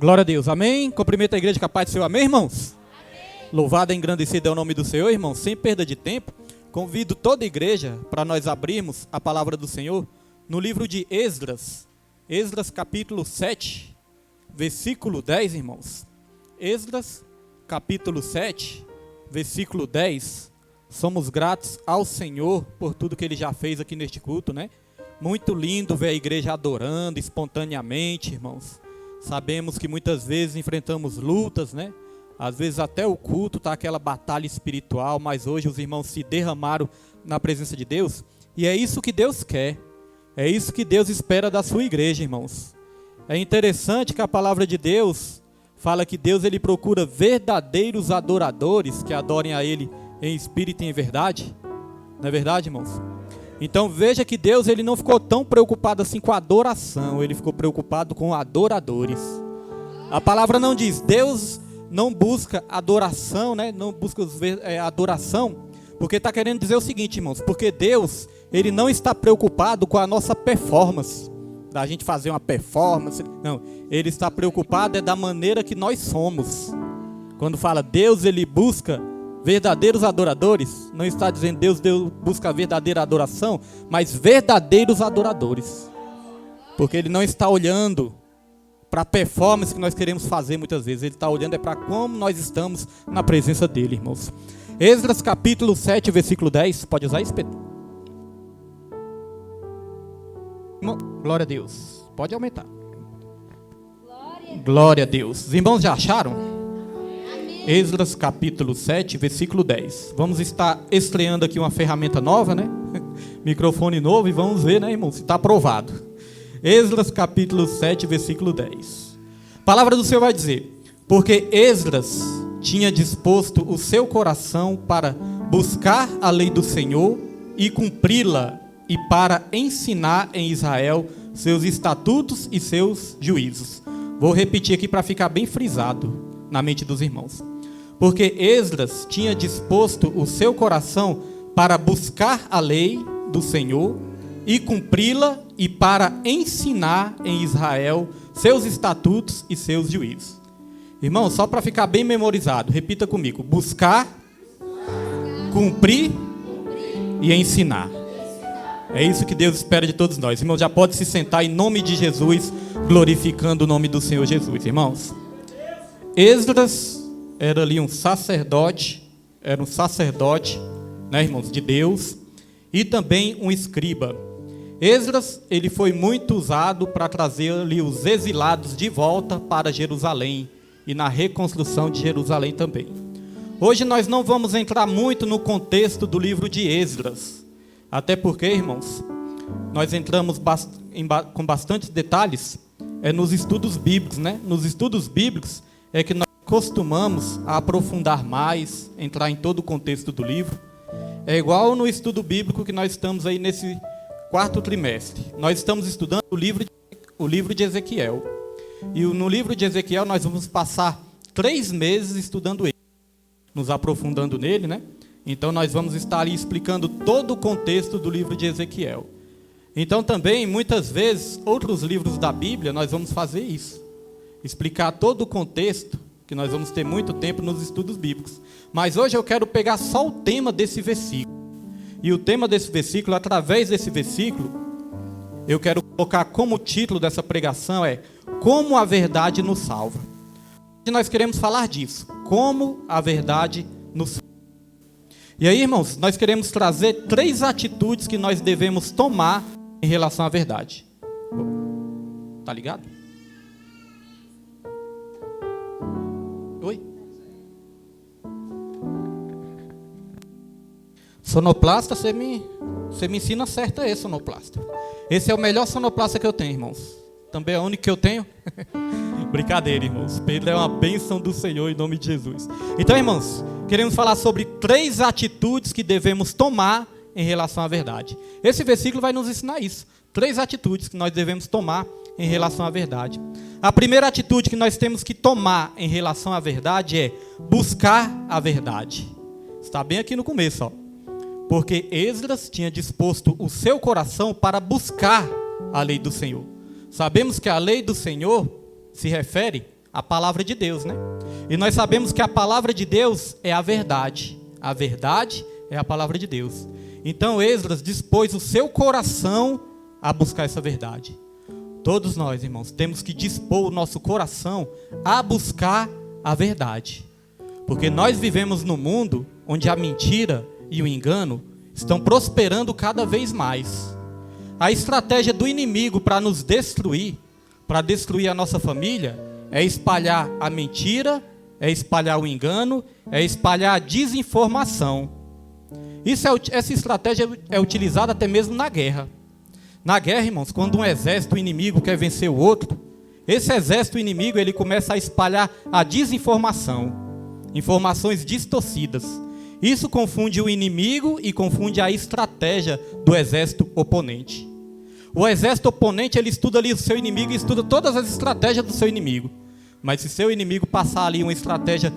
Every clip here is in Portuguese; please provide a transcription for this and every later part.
Glória a Deus, amém? Cumprimento a igreja com a paz do Senhor, amém, irmãos? Amém. Louvado e engrandecido é o nome do Senhor, irmãos. Sem perda de tempo, convido toda a igreja para nós abrirmos a palavra do Senhor no livro de Esdras. Esdras capítulo 7, versículo 10, irmãos. Esdras capítulo 7, versículo 10. Somos gratos ao Senhor por tudo que Ele já fez aqui neste culto, né? Muito lindo ver a igreja adorando espontaneamente, irmãos. Sabemos que muitas vezes enfrentamos lutas, né? Às vezes até o culto está aquela batalha espiritual, mas hoje os irmãos se derramaram na presença de Deus. E é isso que Deus quer. É isso que Deus espera da sua igreja, irmãos. É interessante que a palavra de Deus fala que Deus ele procura verdadeiros adoradores que adorem a Ele em espírito e em verdade. Não é verdade, irmãos? Então veja que Deus ele não ficou tão preocupado assim com a adoração, Ele ficou preocupado com adoradores. A palavra não diz, Deus não busca adoração, né? Não busca adoração, porque está querendo dizer o seguinte, irmãos, porque Deus ele não está preocupado com a nossa performance, da gente fazer uma performance, não, Ele está preocupado da maneira que nós somos. Quando fala Deus ele busca verdadeiros adoradores, não está dizendo Deus busca a verdadeira adoração, mas verdadeiros adoradores. Porque Ele não está olhando para a performance que nós queremos fazer muitas vezes. Ele está olhando para como nós estamos na presença dEle, irmãos. Esdras capítulo 7, versículo 10. Pode usar isso, Pedro? Glória a Deus. Pode aumentar. Glória a Deus. Os irmãos já acharam? Esdras capítulo 7, versículo 10. Vamos estar estreando aqui uma ferramenta nova, né? Microfone novo e vamos ver, né, irmão, se está aprovado. Esdras capítulo 7, versículo 10. A palavra do Senhor vai dizer: porque Esdras tinha disposto o seu coração para buscar a lei do Senhor e cumpri-la, e para ensinar em Israel seus estatutos e seus juízos. Vou repetir aqui para ficar bem frisado na mente dos irmãos. Porque Esdras tinha disposto o seu coração para buscar a lei do Senhor e cumpri-la, e para ensinar em Israel seus estatutos e seus juízos. Irmão, só para ficar bem memorizado, repita comigo: buscar, cumprir e ensinar. É isso que Deus espera de todos nós. Irmão, já pode se sentar em nome de Jesus, glorificando o nome do Senhor Jesus, irmãos. Esdras era ali um sacerdote, né, irmãos, de Deus, e também um escriba. Esdras, ele foi muito usado para trazer ali os exilados de volta para Jerusalém, e na reconstrução de Jerusalém também. Hoje nós não vamos entrar muito no contexto do livro de Esdras, até porque, irmãos, nós entramos com bastantes detalhes nos estudos bíblicos, né? Nos estudos bíblicos é que nós costumamos a aprofundar mais, entrar em todo o contexto do livro. É igual no estudo bíblico que nós estamos aí nesse quarto trimestre. Nós estamos estudando o livro de Ezequiel. E no livro de Ezequiel nós vamos passar 3 meses estudando ele, nos aprofundando nele, né? Então nós vamos estar ali explicando todo o contexto do livro de Ezequiel. Então também, muitas vezes, outros livros da Bíblia, nós vamos fazer isso. Explicar todo o contexto, que nós vamos ter muito tempo nos estudos bíblicos. Mas hoje eu quero pegar só o tema desse versículo. E o tema desse versículo, através desse versículo, eu quero colocar como título dessa pregação é Como a Verdade nos Salva. Hoje nós queremos falar disso, como a verdade nos salva. E aí, irmãos, nós queremos trazer 3 atitudes que nós devemos tomar em relação à verdade. Tá ligado? Oi? Sonoplasta, você me ensina certo aí, sonoplasta. Esse é o melhor sonoplasta que eu tenho, irmãos. Também é o único que eu tenho. Brincadeira, irmãos. Pedro é uma bênção do Senhor em nome de Jesus. Então, irmãos, queremos falar sobre 3 atitudes que devemos tomar em relação à verdade. Esse versículo vai nos ensinar isso. 3 atitudes que nós devemos tomar em relação à verdade. A primeira atitude que nós temos que tomar em relação à verdade é buscar a verdade. Está bem aqui no começo, ó. Porque Esdras tinha disposto o seu coração para buscar a lei do Senhor. Sabemos que a lei do Senhor se refere A palavra de Deus, né? E nós sabemos que a palavra de Deus é a verdade. A verdade é a palavra de Deus. Então Esdras dispôs o seu coração a buscar essa verdade. Todos nós, irmãos, temos que dispor o nosso coração a buscar a verdade. Porque nós vivemos num mundo onde a mentira e o engano estão prosperando cada vez mais. A estratégia do inimigo para nos destruir, para destruir a nossa família, é espalhar a mentira, é espalhar o engano, é espalhar a desinformação. Essa estratégia é utilizada até mesmo na guerra. Na guerra, irmãos, quando um exército inimigo quer vencer o outro, esse exército inimigo ele começa a espalhar a desinformação, informações distorcidas. Isso confunde o inimigo e confunde a estratégia do exército oponente. O exército oponente, ele estuda ali o seu inimigo e estuda todas as estratégias do seu inimigo. Mas se seu inimigo passar ali uma estratégia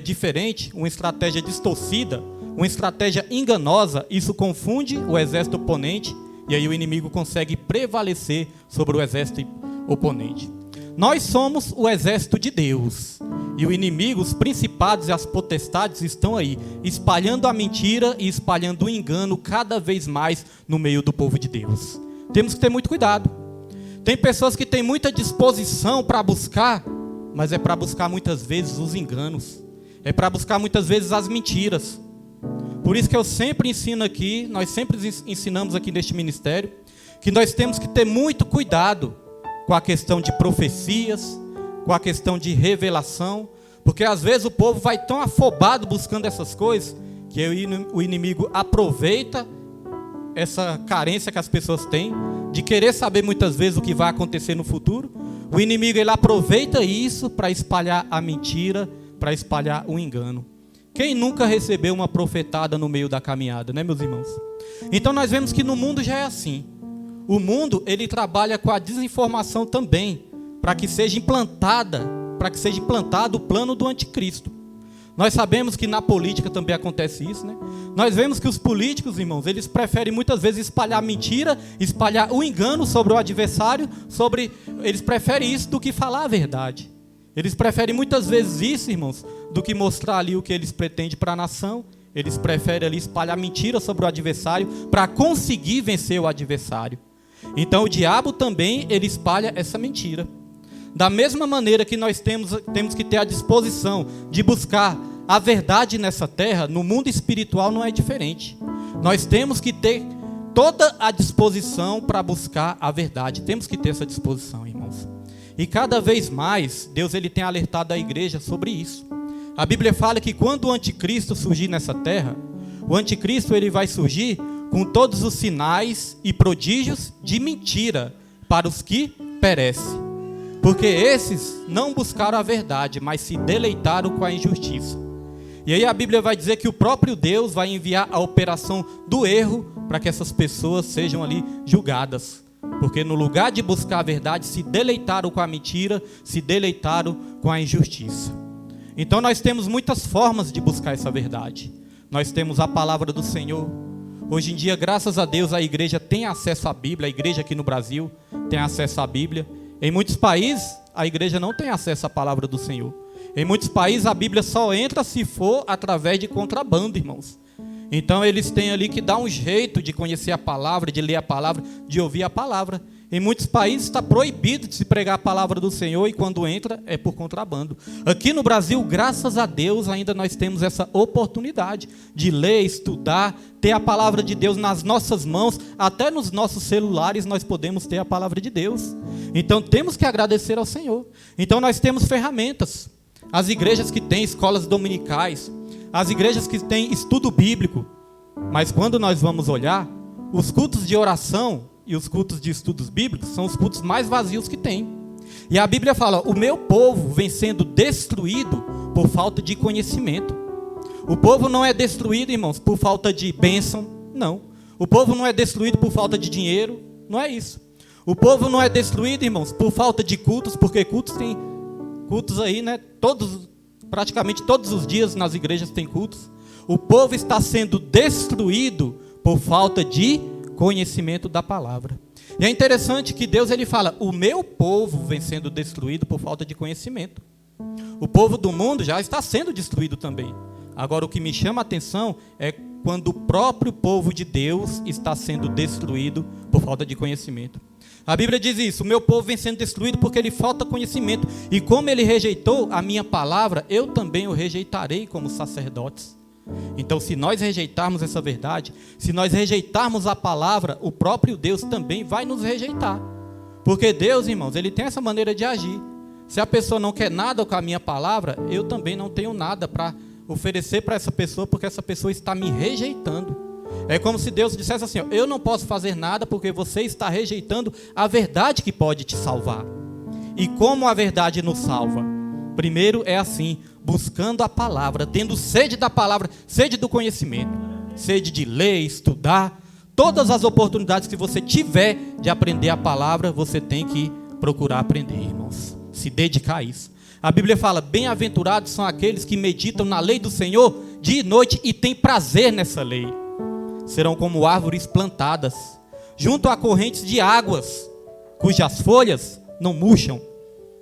diferente, uma estratégia distorcida, uma estratégia enganosa, isso confunde o exército oponente e aí o inimigo consegue prevalecer sobre o exército oponente. Nós somos o exército de Deus. E o inimigo, os principados e as potestades estão aí, espalhando a mentira e espalhando o engano cada vez mais no meio do povo de Deus. Temos que ter muito cuidado. Tem pessoas que têm muita disposição para buscar, mas é para buscar muitas vezes os enganos. É para buscar muitas vezes as mentiras. Por isso que eu sempre ensino aqui, nós sempre ensinamos aqui neste ministério, que nós temos que ter muito cuidado com a questão de profecias, com a questão de revelação, porque às vezes o povo vai tão afobado buscando essas coisas, que o inimigo aproveita essa carência que as pessoas têm, de querer saber muitas vezes o que vai acontecer no futuro. O inimigo ele aproveita isso para espalhar a mentira, para espalhar o engano. Quem nunca recebeu uma profetada no meio da caminhada, né, meus irmãos? Então nós vemos que no mundo já é assim. O mundo, ele trabalha com a desinformação também, para que seja implantado o plano do anticristo. Nós sabemos que na política também acontece isso, né? Nós vemos que os políticos, irmãos, eles preferem muitas vezes espalhar mentira, espalhar o engano sobre o adversário, eles preferem isso do que falar a verdade. Eles preferem muitas vezes isso, irmãos, do que mostrar ali o que eles pretendem para a nação. Eles preferem ali espalhar mentira sobre o adversário para conseguir vencer o adversário. Então o diabo também, ele espalha essa mentira. Da mesma maneira que nós temos que ter a disposição de buscar a verdade nessa terra, no mundo espiritual não é diferente. Nós temos que ter toda a disposição para buscar a verdade. Temos que ter essa disposição, irmãos. E cada vez mais, Deus ele tem alertado a igreja sobre isso. A Bíblia fala que quando o anticristo surgir nessa terra, o anticristo ele vai surgir com todos os sinais e prodígios de mentira para os que perecem. Porque esses não buscaram a verdade, mas se deleitaram com a injustiça. E aí a Bíblia vai dizer que o próprio Deus vai enviar a operação do erro para que essas pessoas sejam ali julgadas. Porque no lugar de buscar a verdade, se deleitaram com a mentira, se deleitaram com a injustiça. Então nós temos muitas formas de buscar essa verdade. Nós temos a palavra do Senhor. Hoje em dia, graças a Deus, a igreja tem acesso à Bíblia. A igreja aqui no Brasil tem acesso à Bíblia. Em muitos países, a igreja não tem acesso à palavra do Senhor. Em muitos países, a Bíblia só entra se for através de contrabando, irmãos. Então, eles têm ali que dar um jeito de conhecer a palavra, de ler a palavra, de ouvir a palavra. Em muitos países está proibido de se pregar a palavra do Senhor e quando entra é por contrabando. Aqui no Brasil, graças a Deus, ainda nós temos essa oportunidade de ler, estudar, ter a palavra de Deus nas nossas mãos, até nos nossos celulares nós podemos ter a palavra de Deus. Então temos que agradecer ao Senhor. Então nós temos ferramentas. As igrejas que têm escolas dominicais, as igrejas que têm estudo bíblico. Mas quando nós vamos olhar, os cultos de oração e os cultos de estudos bíblicos são os cultos mais vazios que tem. E a Bíblia fala, o meu povo vem sendo destruído por falta de conhecimento. O povo não é destruído, irmãos, por falta de bênção, não. O povo não é destruído por falta de dinheiro, não é isso. O povo não é destruído, irmãos, por falta de cultos, porque cultos tem cultos aí, né? Praticamente todos os dias nas igrejas tem cultos. O povo está sendo destruído por falta de conhecimento da palavra. E é interessante que Deus ele fala, o meu povo vem sendo destruído por falta de conhecimento. O povo do mundo já está sendo destruído também. Agora o que me chama a atenção é quando o próprio povo de Deus está sendo destruído por falta de conhecimento. A Bíblia diz isso, o meu povo vem sendo destruído porque lhe falta conhecimento. E como ele rejeitou a minha palavra, eu também o rejeitarei como sacerdotes. Então, se nós rejeitarmos essa verdade, se nós rejeitarmos a palavra, o próprio Deus também vai nos rejeitar. Porque Deus, irmãos, ele tem essa maneira de agir. Se a pessoa não quer nada com a minha palavra, eu também não tenho nada para oferecer para essa pessoa, porque essa pessoa está me rejeitando. É como se Deus dissesse assim, ó, eu não posso fazer nada porque você está rejeitando a verdade que pode te salvar. E como a verdade nos salva? Primeiro é assim, buscando a palavra, tendo sede da palavra, sede do conhecimento, sede de ler, estudar. Todas as oportunidades que você tiver de aprender a palavra, você tem que procurar aprender, irmãos. Se dedicar a isso. A Bíblia fala, bem-aventurados são aqueles que meditam na lei do Senhor dia e noite e têm prazer nessa lei. Serão como árvores plantadas, junto a correntes de águas, cujas folhas não murcham,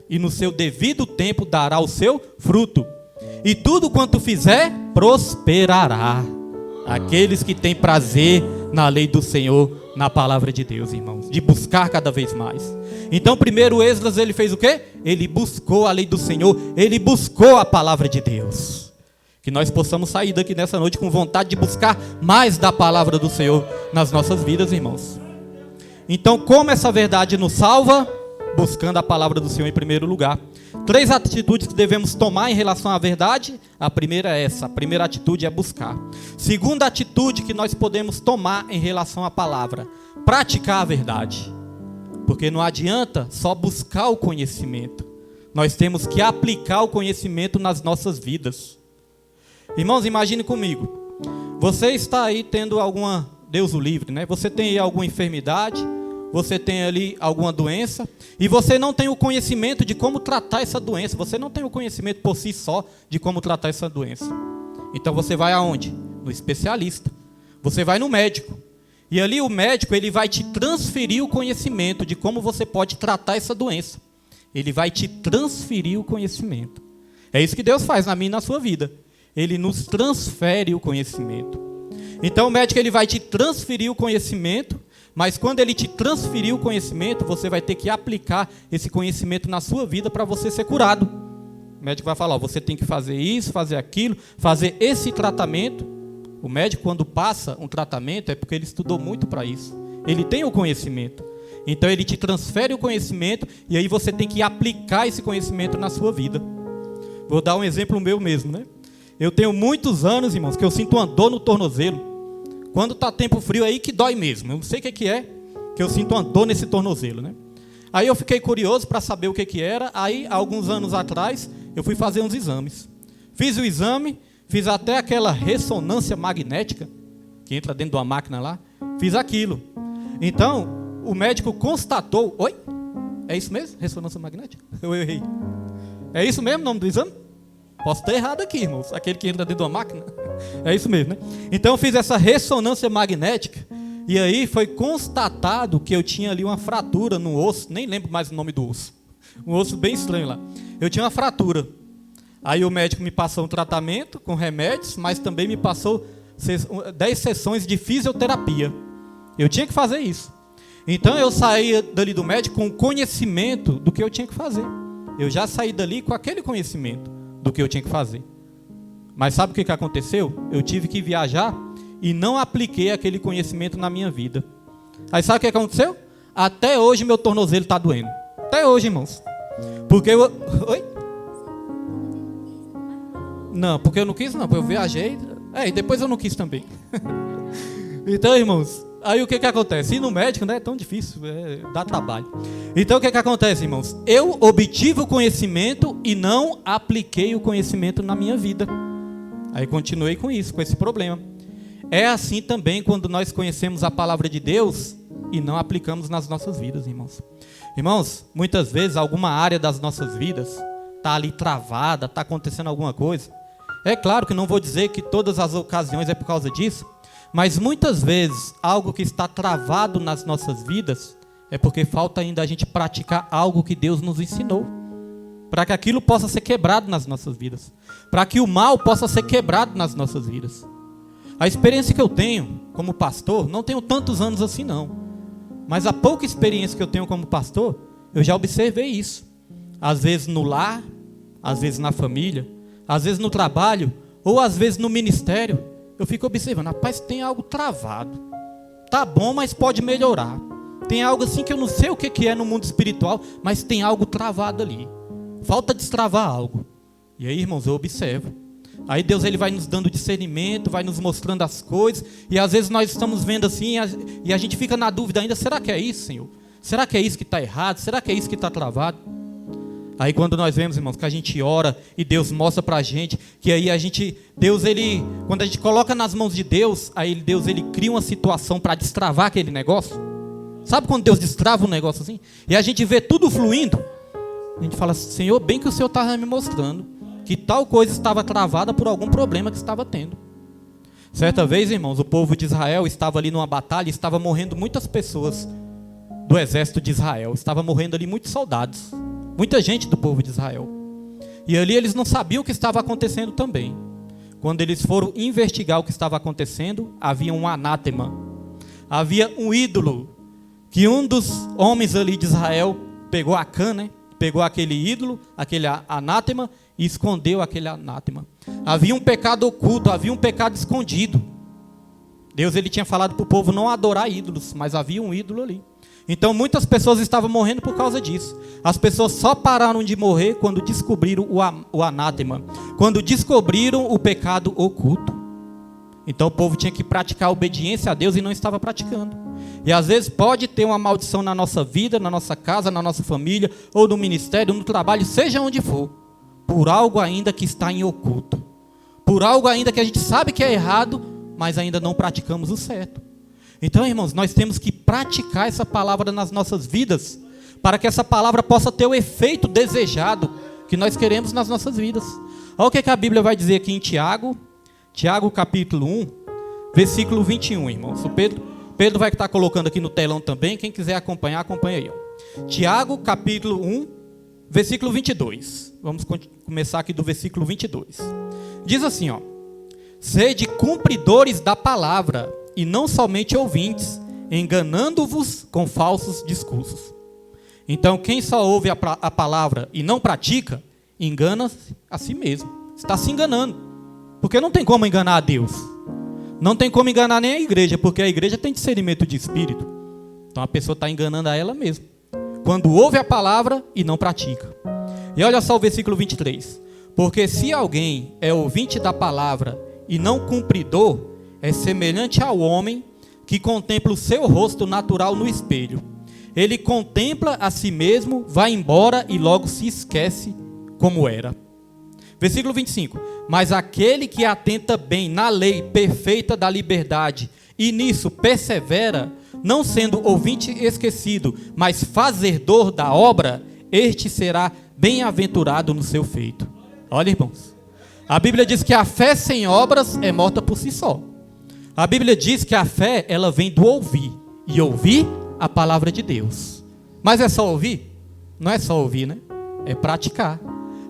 e no seu devido tempo dará o seu fruto. E tudo quanto fizer, prosperará. Aqueles que têm prazer na lei do Senhor, na palavra de Deus, irmãos, de buscar cada vez mais. Então, primeiro Esdras, ele fez o quê? Ele buscou a lei do Senhor, ele buscou a palavra de Deus. Que nós possamos sair daqui nessa noite com vontade de buscar mais da palavra do Senhor nas nossas vidas, irmãos. Então, como essa verdade nos salva? Buscando a palavra do Senhor em primeiro lugar. 3 atitudes que devemos tomar em relação à verdade. A primeira é essa, a primeira atitude é buscar. Segunda atitude que nós podemos tomar em relação à palavra, praticar a verdade. Porque não adianta só buscar o conhecimento. Nós temos que aplicar o conhecimento nas nossas vidas. Irmãos, imagine comigo. Você está aí tendo alguma, Deus o livre, né? Você tem aí alguma enfermidade, você tem ali alguma doença, e você não tem o conhecimento de como tratar essa doença. Você não tem o conhecimento por si só de como tratar essa doença. Então você vai aonde? No especialista. Você vai no médico. E ali o médico ele vai te transferir o conhecimento de como você pode tratar essa doença. Ele vai te transferir o conhecimento. É isso que Deus faz na minha e na sua vida. Ele nos transfere o conhecimento. Então o médico ele vai te transferir o conhecimento, mas quando ele te transferir o conhecimento, você vai ter que aplicar esse conhecimento na sua vida para você ser curado. O médico vai falar, ó, você tem que fazer isso, fazer aquilo, fazer esse tratamento. O médico, quando passa um tratamento, é porque ele estudou muito para isso. Ele tem o conhecimento. Então ele te transfere o conhecimento e aí você tem que aplicar esse conhecimento na sua vida. Vou dar um exemplo meu mesmo, né? Eu tenho muitos anos, irmãos, que eu sinto uma dor no tornozelo. Quando está tempo frio aí que dói mesmo. Eu não sei o que é, que eu sinto uma dor nesse tornozelo, né? Aí eu fiquei curioso para saber o que era. Aí, alguns anos atrás, eu fui fazer uns exames. Fiz o exame, fiz até aquela ressonância magnética, que entra dentro de uma máquina lá. Fiz aquilo. Então, o médico constatou... Oi? É isso mesmo? Ressonância magnética? Eu errei. É isso mesmo o nome do exame? Posso estar errado aqui, irmãos. Aquele que entra dentro de uma máquina. É isso mesmo, né? Então eu fiz essa ressonância magnética. E aí foi constatado que eu tinha ali uma fratura no osso. Nem lembro mais o nome do osso. Um osso bem estranho lá. Eu tinha uma fratura. Aí o médico me passou um tratamento com remédios, mas também me passou 10 sessões de fisioterapia. Eu tinha que fazer isso. Então eu saí dali do médico com conhecimento do que eu tinha que fazer. Eu já saí dali com aquele conhecimento do que eu tinha que fazer. Mas sabe o que aconteceu? Eu tive que viajar e não apliquei aquele conhecimento na minha vida. Aí sabe o que aconteceu? Até hoje meu tornozelo está doendo. Até hoje, irmãos. Porque eu... Oi? Não, porque eu não quis não. Porque eu viajei. E depois eu não quis também. Então, irmãos, aí o que acontece? Ir no médico, né, é tão difícil, dá trabalho. Então o que acontece, irmãos? Eu obtive o conhecimento e não apliquei o conhecimento na minha vida. Aí continuei com isso, com esse problema. É assim também quando nós conhecemos a palavra de Deus e não aplicamos nas nossas vidas, irmãos. Irmãos, muitas vezes alguma área das nossas vidas está ali travada, está acontecendo alguma coisa. É claro que não vou dizer que todas as ocasiões é por causa disso, mas muitas vezes algo que está travado nas nossas vidas É porque falta ainda a gente praticar algo que Deus nos ensinou, para que aquilo possa ser quebrado nas nossas vidas, para que o mal possa ser quebrado nas nossas vidas. A experiência que eu tenho como pastor, não tenho tantos anos assim não, mas a pouca experiência que eu tenho como pastor, eu já observei isso. Às vezes no lar, às vezes na família, às vezes no trabalho, ou às vezes no ministério, eu fico observando, rapaz, tem algo travado. Tá bom, mas pode melhorar. Tem algo assim que eu não sei o que é no mundo espiritual, mas tem algo travado ali. Falta destravar algo. E aí, irmãos, eu observo. Aí Deus ele vai nos dando discernimento, vai nos mostrando as coisas, e às vezes nós estamos vendo assim, e a gente fica na dúvida ainda, será que é isso, Senhor? Será que é isso que está errado? Será que é isso que está travado? Aí quando nós vemos, irmãos, que a gente ora e Deus mostra pra gente, que aí quando a gente coloca nas mãos de Deus, aí Deus ele cria uma situação para destravar aquele negócio. Sabe quando Deus destrava um negócio assim? E a gente vê tudo fluindo, a gente fala, Senhor, bem que o Senhor estava me mostrando que tal coisa estava travada por algum problema que estava tendo. Certa vez, irmãos, o povo de Israel estava ali numa batalha e estava morrendo muitas pessoas do exército de Israel. Estava morrendo ali muitos soldados. Muita gente do povo de Israel. E ali eles não sabiam o que estava acontecendo também. Quando eles foram investigar o que estava acontecendo, havia um anátema. Havia um ídolo. Que um dos homens ali de Israel pegou a cã, né? Pegou aquele ídolo, aquele anátema, e escondeu aquele anátema. Havia um pecado oculto, havia um pecado escondido. Deus ele tinha falado para o povo não adorar ídolos, mas havia um ídolo ali. Então muitas pessoas estavam morrendo por causa disso. As pessoas só pararam de morrer quando descobriram o anátema, quando descobriram o pecado oculto. Então o povo tinha que praticar a obediência a Deus e não estava praticando. E às vezes pode ter uma maldição na nossa vida, na nossa casa, na nossa família, ou no ministério, no trabalho, seja onde for, por algo ainda que está em oculto, por algo ainda que a gente sabe que é errado, mas ainda não praticamos o certo. Então, irmãos, nós temos que praticar essa palavra nas nossas vidas, para que essa palavra possa ter o efeito desejado que nós queremos nas nossas vidas. Olha o que a Bíblia vai dizer aqui em Tiago capítulo 1, versículo 21, irmãos. O Pedro vai estar colocando aqui no telão também, quem quiser acompanhar, acompanha aí. Ó. Tiago capítulo 1, versículo 22. Vamos começar aqui do versículo 22. Diz assim, ó: sede cumpridores da palavra, e não somente ouvintes, enganando-vos com falsos discursos. Então, quem só ouve a palavra e não pratica, engana-se a si mesmo. Está se enganando. Porque não tem como enganar a Deus. Não tem como enganar nem a igreja, porque a igreja tem discernimento de espírito. Então, a pessoa está enganando a ela mesma, quando ouve a palavra e não pratica. E olha só o versículo 23. Porque se alguém é ouvinte da palavra e não cumpridor, é semelhante ao homem que contempla o seu rosto natural no espelho. Ele contempla a si mesmo, vai embora e logo se esquece como era. Versículo 25. Mas aquele que atenta bem na lei perfeita da liberdade e nisso persevera, não sendo ouvinte esquecido, mas fazedor da obra, este será bem-aventurado no seu feito. Olha, irmãos, a Bíblia diz que a fé sem obras é morta por si só. A Bíblia diz que a fé, ela vem do ouvir, e ouvir a palavra de Deus. Mas é só ouvir? Não é só ouvir, né? É praticar.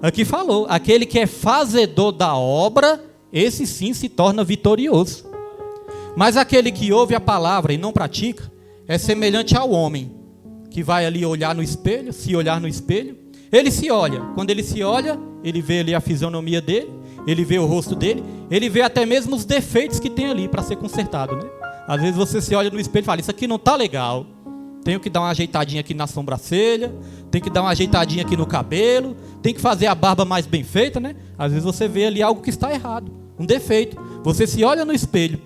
Aqui falou, aquele que é fazedor da obra, esse sim se torna vitorioso. Mas aquele que ouve a palavra e não pratica, é semelhante ao homem, que vai ali olhar no espelho, se olhar no espelho, ele se olha. Quando ele se olha, ele vê ali a fisionomia dele, ele vê o rosto dele, ele vê até mesmo os defeitos que tem ali para ser consertado, né? Às vezes você se olha no espelho e fala, isso aqui não está legal, tenho que dar uma ajeitadinha aqui na sobrancelha, tem que dar uma ajeitadinha aqui no cabelo, tem que fazer a barba mais bem feita, né? Às vezes você vê ali algo que está errado, um defeito, você se olha no espelho.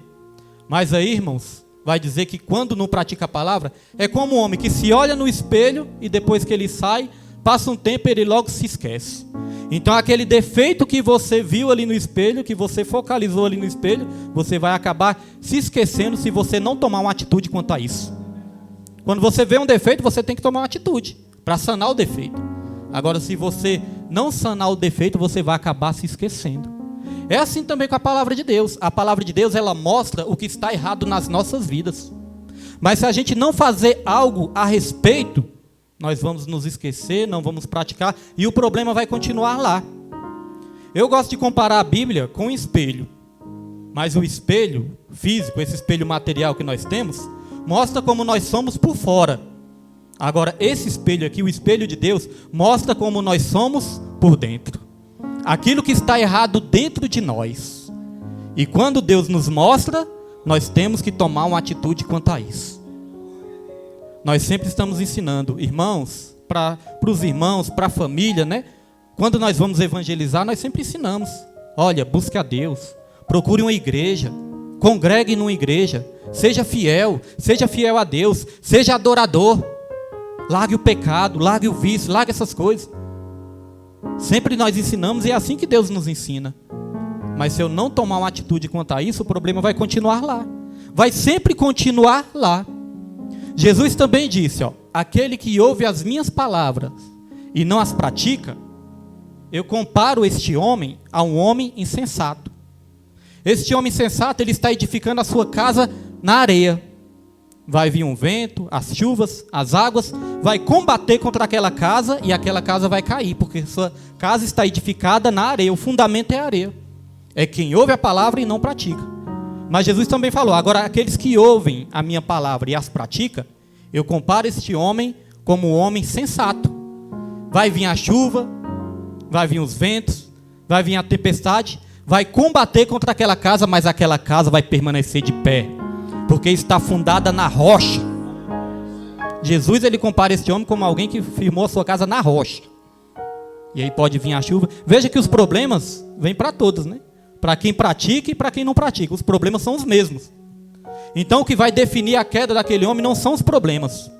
Mas aí, irmãos, vai dizer que quando não pratica a palavra, é como um homem que se olha no espelho e depois que ele sai, passa um tempo e ele logo se esquece. Então aquele defeito que você viu ali no espelho, que você focalizou ali no espelho, você vai acabar se esquecendo se você não tomar uma atitude quanto a isso. Quando você vê um defeito, você tem que tomar uma atitude para sanar o defeito. Agora, se você não sanar o defeito, você vai acabar se esquecendo. É assim também com a palavra de Deus. A palavra de Deus, ela mostra o que está errado nas nossas vidas. Mas se a gente não fazer algo a respeito, nós vamos nos esquecer, não vamos praticar, e o problema vai continuar lá. Eu gosto de comparar a Bíblia com um espelho. Mas o espelho físico, esse espelho material que nós temos, mostra como nós somos por fora. Agora, esse espelho aqui, o espelho de Deus, mostra como nós somos por dentro. Aquilo que está errado dentro de nós. E quando Deus nos mostra, nós temos que tomar uma atitude quanto a isso. Nós sempre estamos ensinando, irmãos, para os irmãos, para a família, né? Quando nós vamos evangelizar, nós sempre ensinamos. Olha, busque a Deus, procure uma igreja, congregue numa igreja, seja fiel a Deus, seja adorador. Largue o pecado, largue o vício, largue essas coisas. Sempre nós ensinamos e é assim que Deus nos ensina. Mas se eu não tomar uma atitude quanto a isso, o problema vai continuar lá. Vai sempre continuar lá. Jesus também disse, aquele que ouve as minhas palavras e não as pratica, eu comparo este homem a um homem insensato. Este homem insensato, ele está edificando a sua casa na areia. Vai vir um vento, as chuvas, as águas, vai combater contra aquela casa e aquela casa vai cair, porque sua casa está edificada na areia, o fundamento é a areia. É quem ouve a palavra e não pratica. Mas Jesus também falou, agora aqueles que ouvem a minha palavra e as praticam, eu comparo este homem como um homem sensato. Vai vir a chuva, vai vir os ventos, vai vir a tempestade, vai combater contra aquela casa, mas aquela casa vai permanecer de pé, porque está fundada na rocha. Jesus, ele compara este homem como alguém que firmou a sua casa na rocha. E aí pode vir a chuva. Veja que os problemas vêm para todos, né? Para quem pratica e para quem não pratica. Os problemas são os mesmos. Então o que vai definir a queda daquele homem não são os problemas.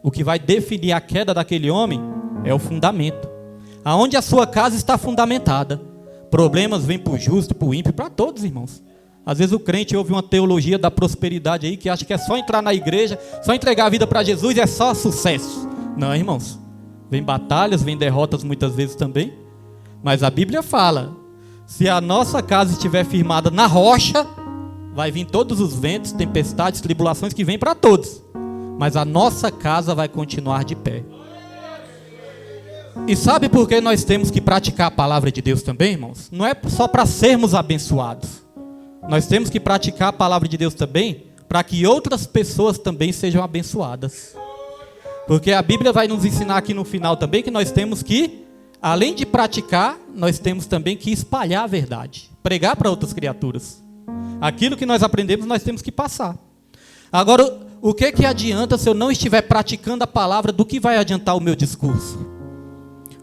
O que vai definir a queda daquele homem é o fundamento. Aonde a sua casa está fundamentada. Problemas vêm para o justo, para o ímpio, para todos, irmãos. Às vezes o crente ouve uma teologia da prosperidade aí, que acha que é só entrar na igreja, só entregar a vida para Jesus e é só sucesso. Não, irmãos. Vem batalhas, vem derrotas muitas vezes também. Mas a Bíblia fala, se a nossa casa estiver firmada na rocha, vai vir todos os ventos, tempestades, tribulações que vêm para todos. Mas a nossa casa vai continuar de pé. E sabe por que nós temos que praticar a palavra de Deus também, irmãos? Não é só para sermos abençoados. Nós temos que praticar a palavra de Deus também, para que outras pessoas também sejam abençoadas. Porque a Bíblia vai nos ensinar aqui no final também que nós temos que, além de praticar, nós temos também que espalhar a verdade. Pregar para outras criaturas. Aquilo que nós aprendemos, nós temos que passar. Agora, o que adianta se eu não estiver praticando a palavra? Do que vai adiantar o meu discurso?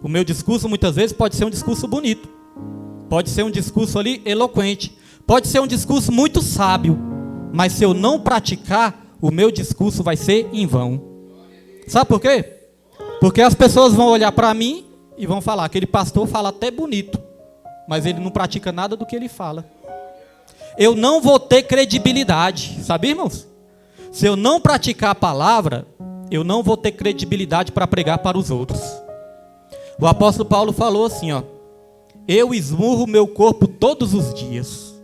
O meu discurso muitas vezes pode ser um discurso bonito. Pode ser um discurso ali eloquente. Pode ser um discurso muito sábio. Mas se eu não praticar, o meu discurso vai ser em vão. Sabe por quê? Porque as pessoas vão olhar para mim e vão falar, aquele pastor fala até bonito, mas ele não pratica nada do que ele fala. Eu não vou ter credibilidade, sabe, irmãos? Se eu não praticar a palavra, eu não vou ter credibilidade para pregar para os outros. O apóstolo Paulo falou assim, eu esmurro meu corpo todos os dias,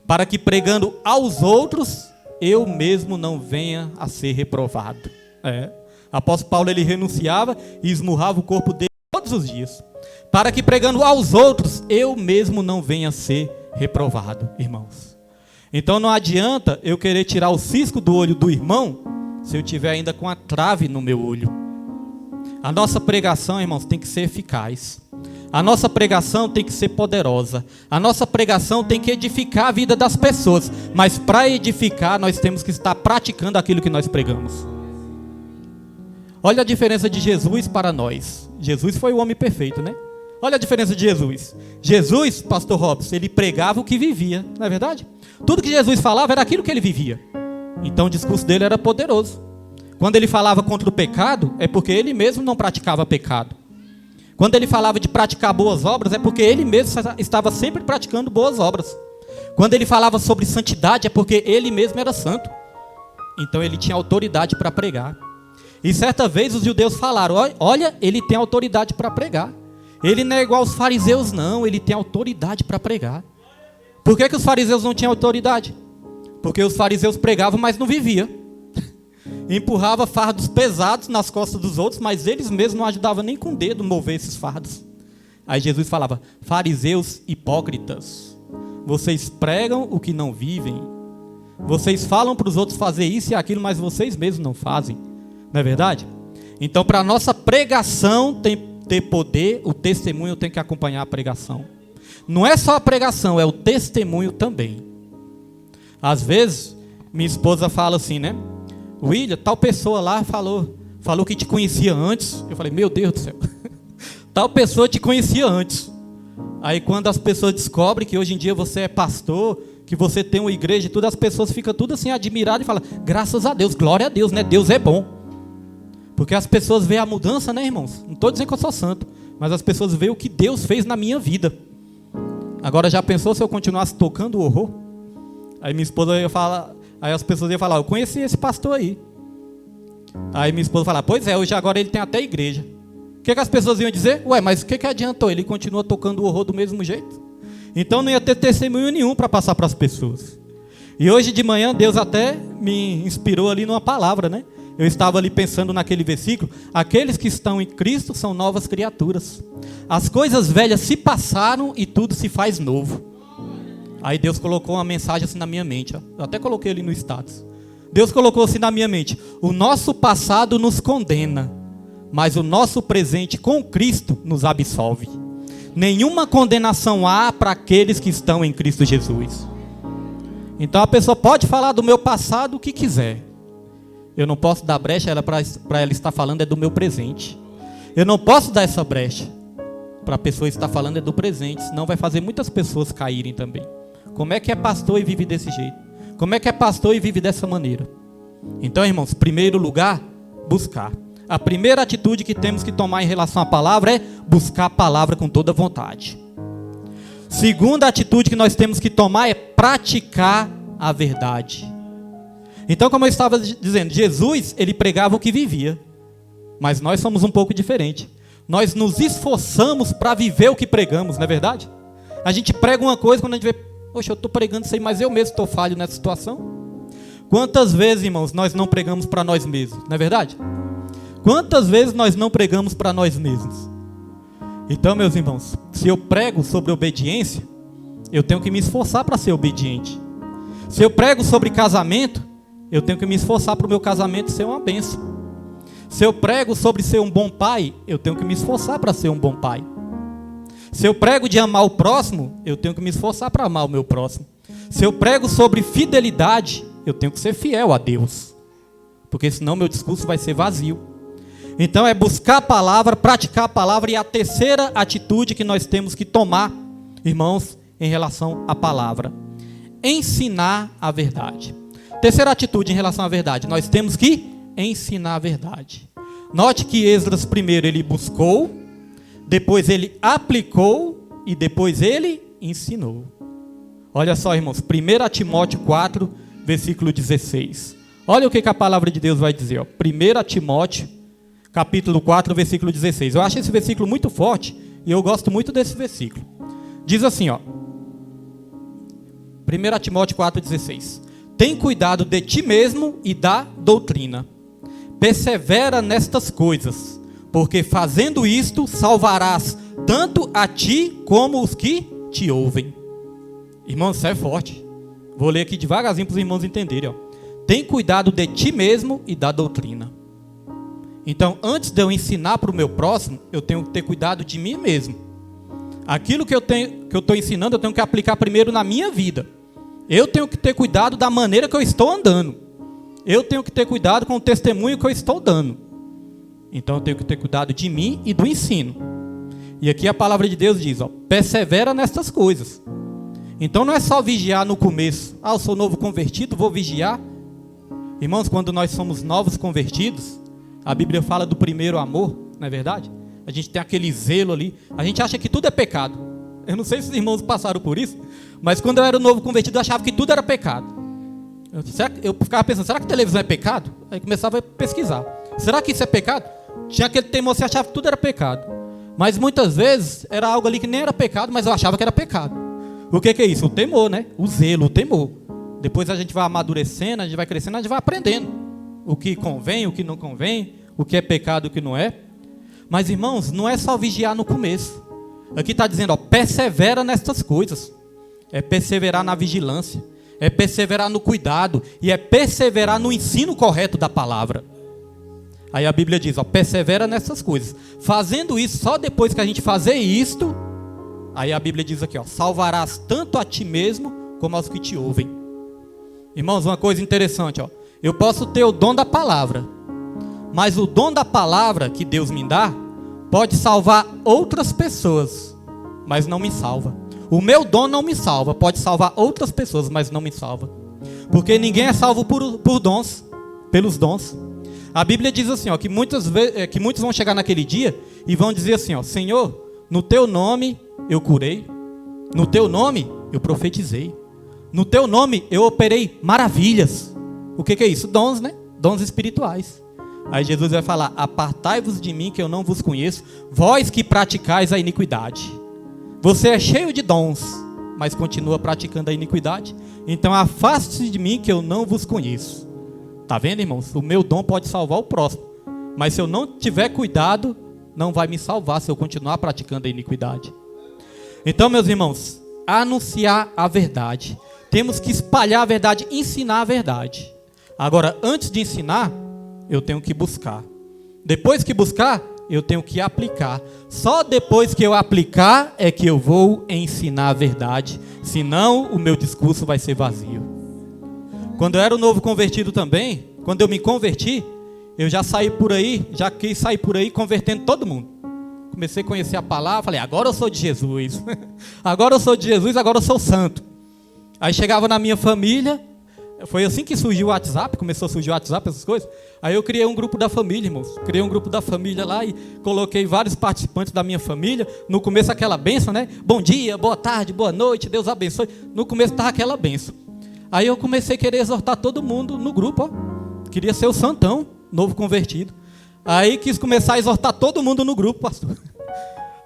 para que pregando aos outros, eu mesmo não venha a ser reprovado. O apóstolo Paulo, ele renunciava e esmurrava o corpo dele todos os dias, para que pregando aos outros, eu mesmo não venha a ser reprovado, irmãos. Então não adianta eu querer tirar o cisco do olho do irmão, se eu tiver ainda com a trave no meu olho. A nossa pregação, irmãos, tem que ser eficaz. A nossa pregação tem que ser poderosa. A nossa pregação tem que edificar a vida das pessoas. Mas para edificar, nós temos que estar praticando aquilo que nós pregamos. Olha a diferença de Jesus para nós. Jesus foi o homem perfeito, né? Olha a diferença de Jesus. Jesus, pastor Robson, ele pregava o que vivia, não é verdade? Tudo que Jesus falava era aquilo que ele vivia. Então o discurso dele era poderoso. Quando ele falava contra o pecado, é porque ele mesmo não praticava pecado. Quando ele falava de praticar boas obras, é porque ele mesmo estava sempre praticando boas obras. Quando ele falava sobre santidade, é porque ele mesmo era santo. Então ele tinha autoridade para pregar. E certa vez os judeus falaram, olha, ele tem autoridade para pregar. Ele não é igual aos fariseus, não, ele tem autoridade para pregar. Por que os fariseus não tinham autoridade? Porque os fariseus pregavam, mas não viviam. empurrava fardos pesados nas costas dos outros, mas eles mesmos não ajudavam nem com o dedo a mover esses fardos. Aí Jesus falava: fariseus hipócritas, vocês pregam o que não vivem, vocês falam para os outros fazer isso e aquilo, mas vocês mesmos não fazem, não é verdade? Então, para a nossa pregação ter poder, o testemunho tem que acompanhar a pregação. Não é só a pregação, é o testemunho também. Às vezes, minha esposa fala assim, né? William, tal pessoa lá falou que te conhecia antes. Eu falei: meu Deus do céu, tal pessoa te conhecia antes. Aí quando as pessoas descobrem que hoje em dia você é pastor, que você tem uma igreja e tudo, as pessoas ficam tudo assim admiradas e falam: graças a Deus, glória a Deus, né? Deus é bom. Porque as pessoas veem a mudança, né, irmãos? Não estou dizendo que eu sou santo, mas as pessoas veem o que Deus fez na minha vida. Agora, já pensou se eu continuasse tocando o horror? Aí minha esposa ia falar, aí as pessoas iam falar: eu conheci esse pastor aí. Aí minha esposa fala: pois é, hoje agora ele tem até igreja. O que as pessoas iam dizer? Ué, mas o que adiantou? Ele continua tocando o horror do mesmo jeito? Então não ia ter testemunho nenhum para passar para as pessoas. E hoje de manhã Deus até me inspirou ali numa palavra, né? Eu estava ali pensando naquele versículo: aqueles que estão em Cristo são novas criaturas. As coisas velhas se passaram e tudo se faz novo. Aí Deus colocou uma mensagem assim na minha mente, ó. Eu até coloquei ali no status. Deus colocou assim na minha mente: o nosso passado nos condena, mas o nosso presente com Cristo nos absolve. Nenhuma condenação há para aqueles que estão em Cristo Jesus. Então a pessoa pode falar do meu passado o que quiser. Eu não posso dar brecha para ela estar falando é do meu presente. Eu não posso dar essa brecha para a pessoa estar falando é do presente, senão vai fazer muitas pessoas caírem também. Como é que é pastor e vive desse jeito? Como é que é pastor e vive dessa maneira? Então, irmãos, primeiro lugar, buscar. A primeira atitude que temos que tomar em relação à palavra é buscar a palavra com toda vontade. Segunda atitude que nós temos que tomar é praticar a verdade. Então, como eu estava dizendo, Jesus, ele pregava o que vivia. Mas nós somos um pouco diferente. Nós nos esforçamos para viver o que pregamos, não é verdade? A gente prega uma coisa, quando a gente vê: poxa, eu estou pregando isso aí, mas eu mesmo estou falho nessa situação. Quantas vezes, irmãos, nós não pregamos para nós mesmos, não é verdade? Quantas vezes nós não pregamos para nós mesmos? Então, meus irmãos, se eu prego sobre obediência, eu tenho que me esforçar para ser obediente. Se eu prego sobre casamento, eu tenho que me esforçar para o meu casamento ser uma bênção. Se eu prego sobre ser um bom pai, eu tenho que me esforçar para ser um bom pai. Se eu prego de amar o próximo, eu tenho que me esforçar para amar o meu próximo. Se eu prego sobre fidelidade, eu tenho que ser fiel a Deus, porque senão meu discurso vai ser vazio. Então é buscar a palavra, praticar a palavra. E a terceira atitude que nós temos que tomar, irmãos, em relação à palavra: ensinar a verdade. Terceira atitude em relação à verdade: nós temos que ensinar a verdade. Note que Esdras primeiro ele buscou, depois ele aplicou e depois ele ensinou. Olha só, irmãos, 1 Timóteo 4, versículo 16. Olha o que a palavra de Deus vai dizer, ó. 1 Timóteo, capítulo 4, versículo 16. Eu acho esse versículo muito forte e eu gosto muito desse versículo. Diz assim, ó. 1 Timóteo 4, 16. Tem cuidado de ti mesmo e da doutrina. Persevera nestas coisas, porque fazendo isto salvarás tanto a ti como os que te ouvem. Irmãos, isso é forte. Vou ler aqui devagarzinho para os irmãos entenderem, ó. Tem cuidado de ti mesmo e da doutrina. Então, antes de eu ensinar para o meu próximo, eu tenho que ter cuidado de mim mesmo. Aquilo que eu estou ensinando, eu tenho que aplicar primeiro na minha vida. Eu tenho que ter cuidado da maneira que eu estou andando. Eu tenho que ter cuidado com o testemunho que eu estou dando. Então eu tenho que ter cuidado de mim e do ensino. E aqui a palavra de Deus diz, ó, persevera nestas coisas. Então não é só vigiar no começo. Eu sou novo convertido, vou vigiar. Irmãos, quando nós somos novos convertidos, a Bíblia fala do primeiro amor, não é verdade? A gente tem aquele zelo ali. A gente acha que tudo é pecado. Eu não sei se os irmãos passaram por isso, mas quando eu era novo convertido, eu achava que tudo era pecado. Eu ficava pensando, será que televisão é pecado? Aí começava a pesquisar. Será que isso é pecado? Tinha aquele teimoso que achava que tudo era pecado. Mas muitas vezes era algo ali que nem era pecado, mas eu achava que era pecado. O que é isso? O temor, né? O zelo, o temor. Depois a gente vai amadurecendo, a gente vai crescendo, a gente vai aprendendo o que convém, o que não convém, o que é pecado, o que não é. Mas, irmãos, não é só vigiar no começo. Aqui está dizendo, ó, persevera nestas coisas. É perseverar na vigilância, é perseverar no cuidado e é perseverar no ensino correto da palavra. Aí a Bíblia diz, ó, persevera nessas coisas. Fazendo isso, só depois que a gente fazer isto, aí a Bíblia diz aqui, ó, salvarás tanto a ti mesmo como aos que te ouvem. Irmãos, uma coisa interessante, ó, eu posso ter o dom da palavra, mas o dom da palavra que Deus me dá pode salvar outras pessoas, mas não me salva. O meu dom não me salva, pode salvar outras pessoas, mas não me salva. Porque ninguém é salvo por dons, pelos dons. A Bíblia diz assim, ó, que muitos vão chegar naquele dia e vão dizer assim, ó, Senhor, no teu nome eu curei, no teu nome eu profetizei, no teu nome eu operei maravilhas. O que é isso? Dons, né? Dons espirituais. Aí Jesus vai falar, apartai-vos de mim que eu não vos conheço, vós que praticais a iniquidade. Você é cheio de dons, mas continua praticando a iniquidade. Então afaste-se de mim que eu não vos conheço. Está vendo, irmãos? O meu dom pode salvar o próximo, mas se eu não tiver cuidado, não vai me salvar se eu continuar praticando a iniquidade. Então, meus irmãos, anunciar a verdade. Temos que espalhar a verdade, ensinar a verdade. Agora, antes de ensinar, eu tenho que buscar. Depois que buscar, eu tenho que aplicar. Só depois que eu aplicar é que eu vou ensinar a verdade. Senão o meu discurso vai ser vazio. Quando eu era um novo convertido também, quando eu me converti, eu já saí por aí, já quis sair por aí convertendo todo mundo. Comecei a conhecer a palavra, falei, agora eu sou de Jesus. Agora eu sou de Jesus, agora eu sou santo. Aí chegava na minha família, foi assim que surgiu o WhatsApp, começou a surgir o WhatsApp, essas coisas. Aí eu criei um grupo da família, irmãos. Criei um grupo da família lá e coloquei vários participantes da minha família. No começo aquela bênção, né? Bom dia, boa tarde, boa noite, Deus abençoe. No começo estava aquela bênção. Aí eu comecei a querer exortar todo mundo no grupo, ó. Queria ser o santão, novo convertido. Aí quis começar a exortar todo mundo no grupo, pastor.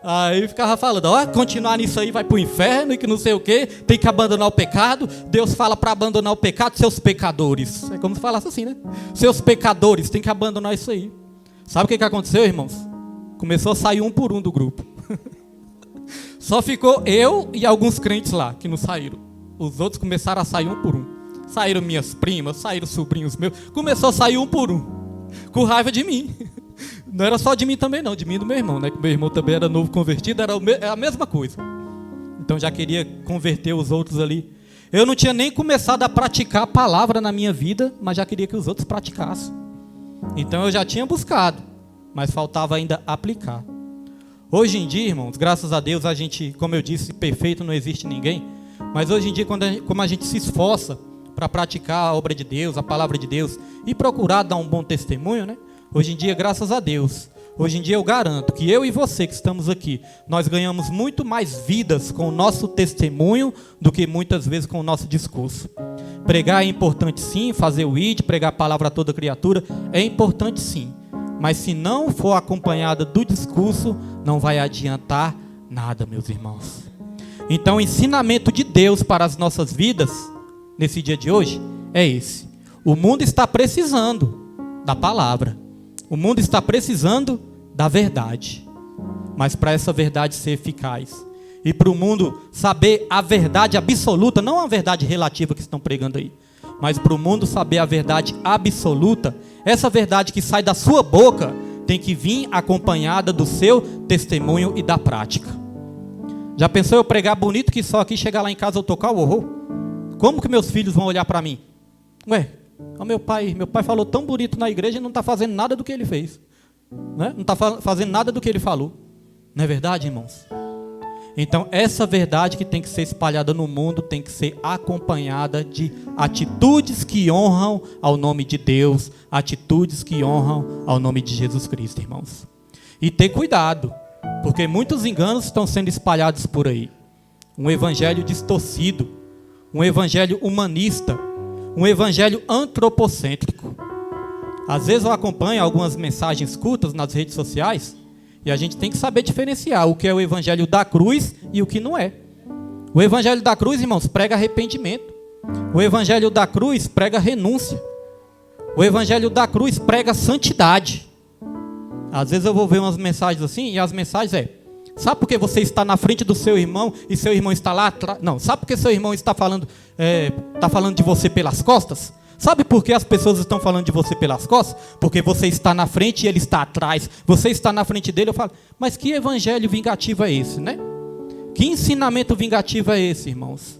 Aí ficava falando, ó, continuar nisso aí vai para o inferno e que não sei o que, tem que abandonar o pecado. Deus fala para abandonar o pecado, seus pecadores. É como se falasse assim, né? Seus pecadores, tem que abandonar isso aí. Sabe o que aconteceu, irmãos? Começou a sair um por um do grupo. Só ficou eu e alguns crentes lá, que não saíram. Os outros começaram a sair um por um. Saíram minhas primas, saíram sobrinhos meus. Começou a sair um por um, com raiva de mim. Não era só de mim também não, de mim e do meu irmão, né? Que meu irmão também era novo convertido, era a mesma coisa. Então já queria converter os outros ali. Eu não tinha nem começado a praticar a palavra na minha vida, mas já queria que os outros praticassem. Então eu já tinha buscado, mas faltava ainda aplicar. Hoje em dia, irmãos, graças a Deus, a gente, como eu disse, perfeito não existe ninguém. Mas hoje em dia, como a gente se esforça para praticar a obra de Deus, a palavra de Deus, e procurar dar um bom testemunho, né? Hoje em dia, graças a Deus, hoje em dia eu garanto que eu e você que estamos aqui, nós ganhamos muito mais vidas com o nosso testemunho do que muitas vezes com o nosso discurso. Pregar é importante sim, fazer o ID, pregar a palavra a toda criatura, é importante sim. Mas se não for acompanhada do discurso, não vai adiantar nada, meus irmãos. Então o ensinamento de Deus para as nossas vidas, nesse dia de hoje, é esse. O mundo está precisando da palavra. O mundo está precisando da verdade. Mas para essa verdade ser eficaz, e para o mundo saber a verdade absoluta, não a verdade relativa que estão pregando aí, mas para o mundo saber a verdade absoluta, essa verdade que sai da sua boca tem que vir acompanhada do seu testemunho e da prática. Já pensou eu pregar bonito que só aqui chegar lá em casa eu tocar o horror? Como que meus filhos vão olhar para mim? Ué, meu pai falou tão bonito na igreja e não está fazendo nada do que ele fez, né? Não está fazendo nada do que ele falou. Não é verdade, irmãos? Então essa verdade que tem que ser espalhada no mundo tem que ser acompanhada de atitudes que honram ao nome de Deus, atitudes que honram ao nome de Jesus Cristo, irmãos. E ter cuidado, porque muitos enganos estão sendo espalhados por aí. Um evangelho distorcido, um evangelho humanista, um evangelho antropocêntrico. Às vezes eu acompanho algumas mensagens curtas nas redes sociais e a gente tem que saber diferenciar o que é o evangelho da cruz e o que não é. O evangelho da cruz, irmãos, prega arrependimento. O evangelho da cruz prega renúncia. O evangelho da cruz prega santidade. Às vezes eu vou ver umas mensagens assim, e as mensagens sabe por que você está na frente do seu irmão e seu irmão está lá atrás? Não, sabe por que seu irmão está falando de você pelas costas? Sabe por que as pessoas estão falando de você pelas costas? Porque você está na frente e ele está atrás. Você está na frente dele, eu falo, mas que evangelho vingativo é esse, né? Que ensinamento vingativo é esse, irmãos?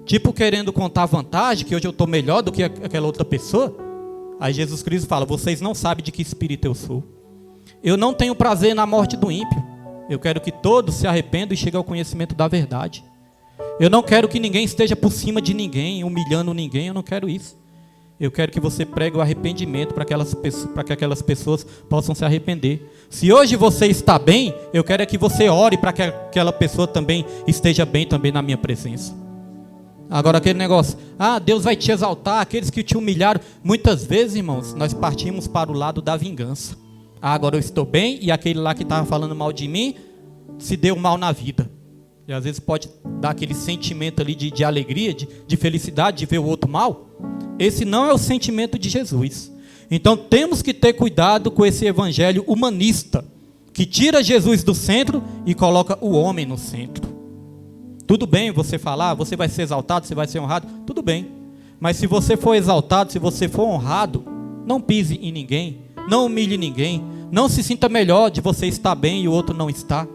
Tipo querendo contar vantagem, que hoje eu estou melhor do que aquela outra pessoa. Aí Jesus Cristo fala, vocês não sabem de que espírito eu sou. Eu não tenho prazer na morte do ímpio. Eu quero que todos se arrependam e cheguem ao conhecimento da verdade. Eu não quero que ninguém esteja por cima de ninguém, humilhando ninguém, eu não quero isso. Eu quero que você pregue o arrependimento para que aquelas pessoas possam se arrepender. Se hoje você está bem, eu quero que você ore para que aquela pessoa também esteja bem também na minha presença. Agora aquele negócio, Deus vai te exaltar, aqueles que te humilharam. Muitas vezes, irmãos, nós partimos para o lado da vingança. Agora eu estou bem e aquele lá que estava falando mal de mim se deu mal na vida. E às vezes pode dar aquele sentimento ali de alegria, de felicidade, de ver o outro mal. Esse não é o sentimento de Jesus. Então temos que ter cuidado com esse evangelho humanista, que tira Jesus do centro e coloca o homem no centro. Tudo bem você falar, você vai ser exaltado, você vai ser honrado, tudo bem. Mas se você for exaltado, se você for honrado, não pise em ninguém, não humilhe ninguém, não se sinta melhor de você estar bem e o outro não está.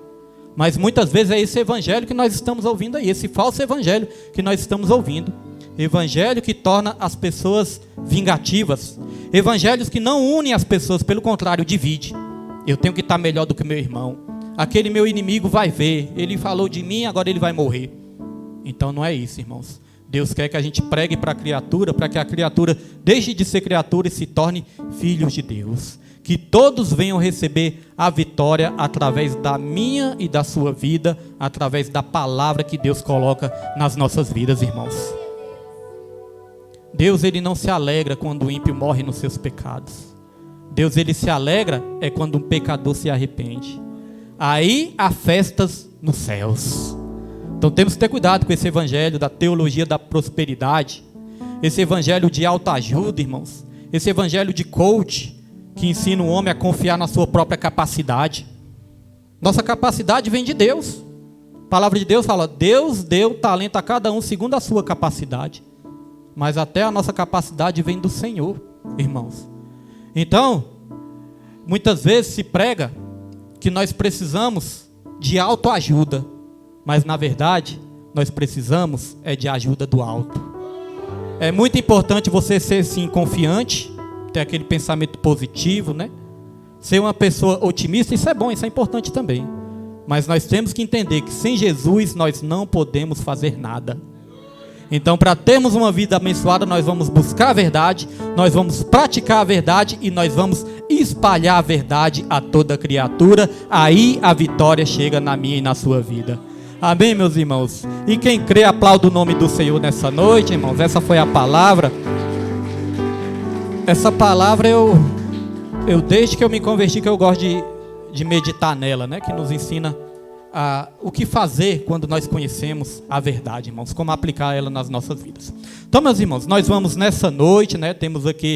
Mas muitas vezes é esse evangelho que nós estamos ouvindo aí, esse falso evangelho que nós estamos ouvindo. Evangelho que torna as pessoas vingativas. Evangelhos que não unem as pessoas, pelo contrário, divide. Eu tenho que estar melhor do que meu irmão. Aquele meu inimigo vai ver, ele falou de mim, agora ele vai morrer. Então não é isso, irmãos. Deus quer que a gente pregue para a criatura, para que a criatura deixe de ser criatura e se torne filhos de Deus. Que todos venham receber a vitória através da minha e da sua vida, através da palavra que Deus coloca nas nossas vidas, irmãos. Deus, ele não se alegra quando o ímpio morre nos seus pecados. Deus, ele se alegra quando um pecador se arrepende. Aí há festas nos céus. Então temos que ter cuidado com esse evangelho da teologia da prosperidade, esse evangelho de autoajuda, irmãos, esse evangelho de coach, que ensina o homem a confiar na sua própria capacidade. Nossa capacidade vem de Deus. A palavra de Deus fala, Deus deu talento a cada um segundo a sua capacidade. Mas até a nossa capacidade vem do Senhor, irmãos. Então, muitas vezes se prega que nós precisamos de autoajuda, mas na verdade, nós precisamos de ajuda do alto. É muito importante você ser sim confiante, ter aquele pensamento positivo, né? Ser uma pessoa otimista, isso é bom, isso é importante também. Mas nós temos que entender que sem Jesus nós não podemos fazer nada. Então, para termos uma vida abençoada, nós vamos buscar a verdade, nós vamos praticar a verdade e nós vamos espalhar a verdade a toda criatura. Aí a vitória chega na minha e na sua vida. Amém, meus irmãos? E quem crê, aplauda o nome do Senhor nessa noite, irmãos. Essa foi a palavra. Essa palavra eu desde que eu me converti, que eu gosto de meditar nela, né? Que nos ensina o que fazer quando nós conhecemos a verdade, irmãos, como aplicar ela nas nossas vidas. Então, meus irmãos, nós vamos nessa noite, né, temos aqui